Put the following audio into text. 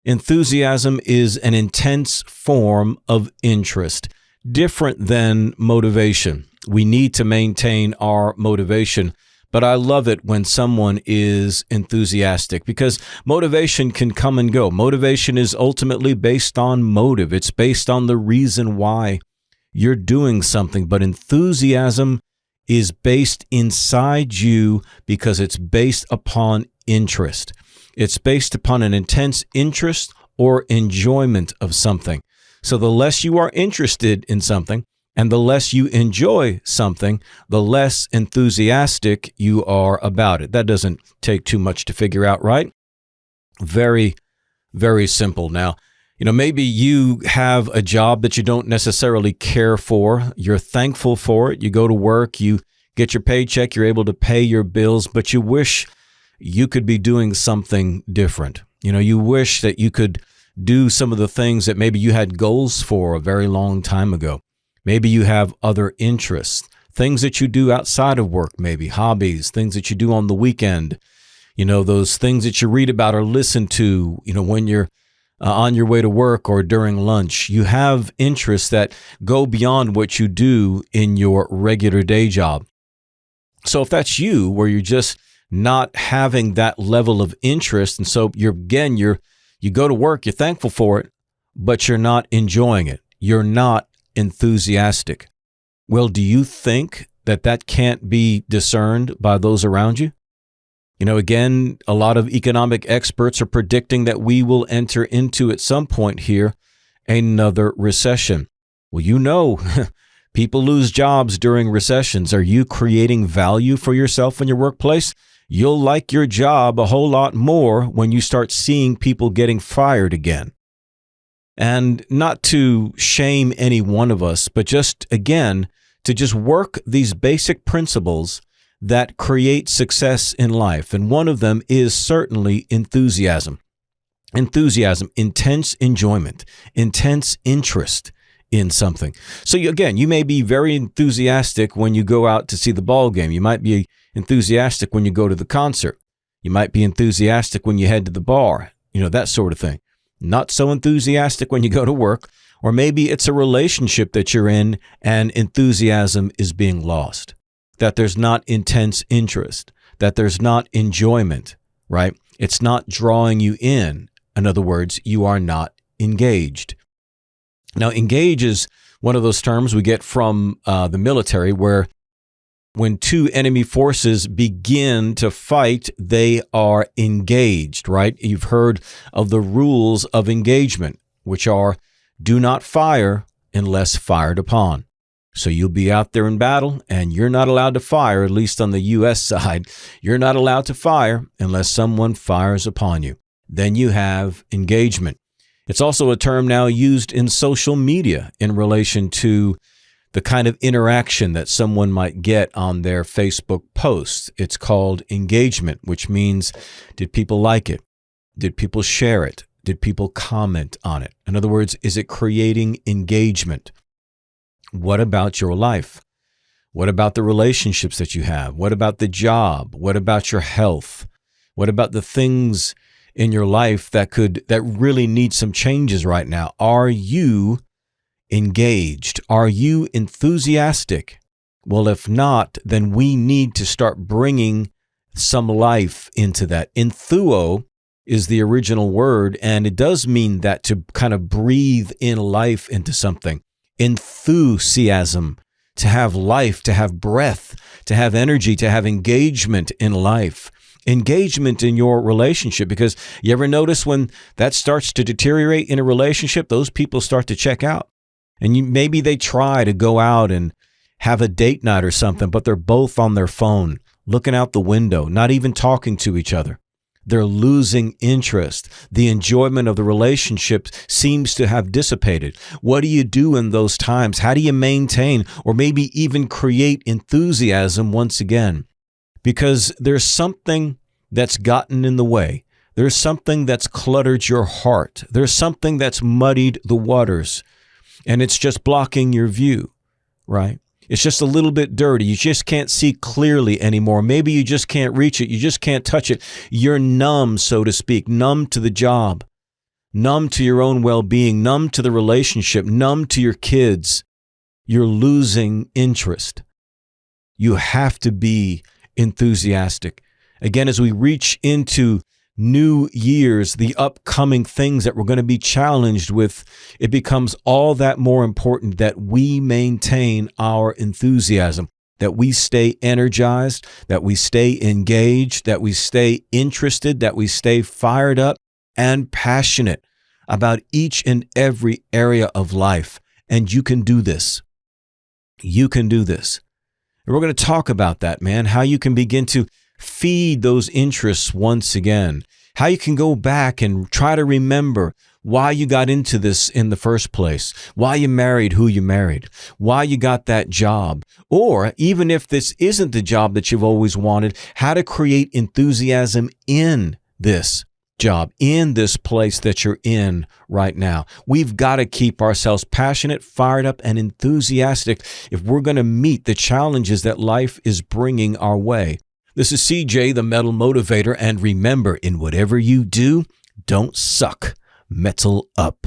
Enthusiasm is an intense form of interest, different than motivation. We need to maintain our motivation, but I love it when someone is enthusiastic because motivation can come and go. Motivation is ultimately based on motive. It's based on the reason why you're doing something, but enthusiasm is based inside you because it's based upon interest. It's based upon an intense interest or enjoyment of something. So the less you are interested in something and the less you enjoy something, the less enthusiastic you are about it. That doesn't take too much to figure out, right? Very, very simple. Now, maybe you have a job that you don't necessarily care for. You're thankful for it. You go to work, you get your paycheck, you're able to pay your bills, but you wish you could be doing something different. You wish that you could do some of the things that maybe you had goals for a very long time ago. Maybe you have other interests, things that you do outside of work, maybe hobbies, things that you do on the weekend, those things that you read about or listen to, when you're on your way to work or during lunch. You have interests that go beyond what you do in your regular day job. So if that's you, where you're just not having that level of interest, and so you go to work, you're thankful for it, but you're not enjoying it. You're not enthusiastic. Well, do you think that can't be discerned by those around you? Again, a lot of economic experts are predicting that we will enter into, at some point here, another recession. Well, people lose jobs during recessions. Are you creating value for yourself in your workplace? You'll like your job a whole lot more when you start seeing people getting fired again. And not to shame any one of us, but just, again, to just work these basic principles that create success in life. And one of them is certainly enthusiasm. Enthusiasm, intense enjoyment, intense interest in something. So you may be very enthusiastic when you go out to see the ball game. You might be enthusiastic when you go to the concert. You might be enthusiastic when you head to the bar, that sort of thing. Not so enthusiastic when you go to work, or maybe it's a relationship that you're in and enthusiasm is being lost, that there's not intense interest, that there's not enjoyment, right? It's not drawing you in. In other words, you are not engaged. Now, engage is one of those terms we get from the military, where when two enemy forces begin to fight, they are engaged, right? You've heard of the rules of engagement, which are do not fire unless fired upon. So you'll be out there in battle and you're not allowed to fire, at least on the U.S. side. You're not allowed to fire unless someone fires upon you. Then you have engagement. It's also a term now used in social media in relation to the kind of interaction that someone might get on their Facebook posts. It's called engagement, which means, did people like it? Did people share it? Did people comment on it? In other words, is it creating engagement? What about your life? What about the relationships that you have? What about the job? What about your health? What about the things in your life that really need some changes right now? Are you engaged? Are you enthusiastic? Well, if not, then we need to start bringing some life into that. Enthuo is the original word, and it does mean that to kind of breathe in life into something. Enthusiasm, to have life, to have breath, to have energy, to have engagement in life. Engagement in your relationship, because you ever notice when that starts to deteriorate in a relationship, those people start to check out. And maybe they try to go out and have a date night or something, but they're both on their phone, looking out the window, not even talking to each other. They're losing interest. The enjoyment of the relationship seems to have dissipated. What do you do in those times? How do you maintain or maybe even create enthusiasm once again? Because there's something that's gotten in the way. There's something that's cluttered your heart. There's something that's muddied the waters. And it's just blocking your view, right? It's just a little bit dirty. You just can't see clearly anymore. Maybe you just can't reach it. You just can't touch it. You're numb, so to speak, numb to the job, numb to your own well-being, numb to the relationship, numb to your kids, you're losing interest. You have to be enthusiastic. Again, as we reach into new years, the upcoming things that we're going to be challenged with, it becomes all that more important that we maintain our enthusiasm, that we stay energized, that we stay engaged, that we stay interested, that we stay fired up and passionate about each and every area of life. And you can do this. You can do this. And we're going to talk about that, man, how you can begin to feed those interests once again, how you can go back and try to remember why you got into this in the first place, why you married who you married, why you got that job, or even if this isn't the job that you've always wanted, how to create enthusiasm in this job, in this place that you're in right now. We've got to keep ourselves passionate, fired up, and enthusiastic if we're going to meet the challenges that life is bringing our way. This is CJ, the Metal Motivator, and remember, in whatever you do, don't suck. Metal up.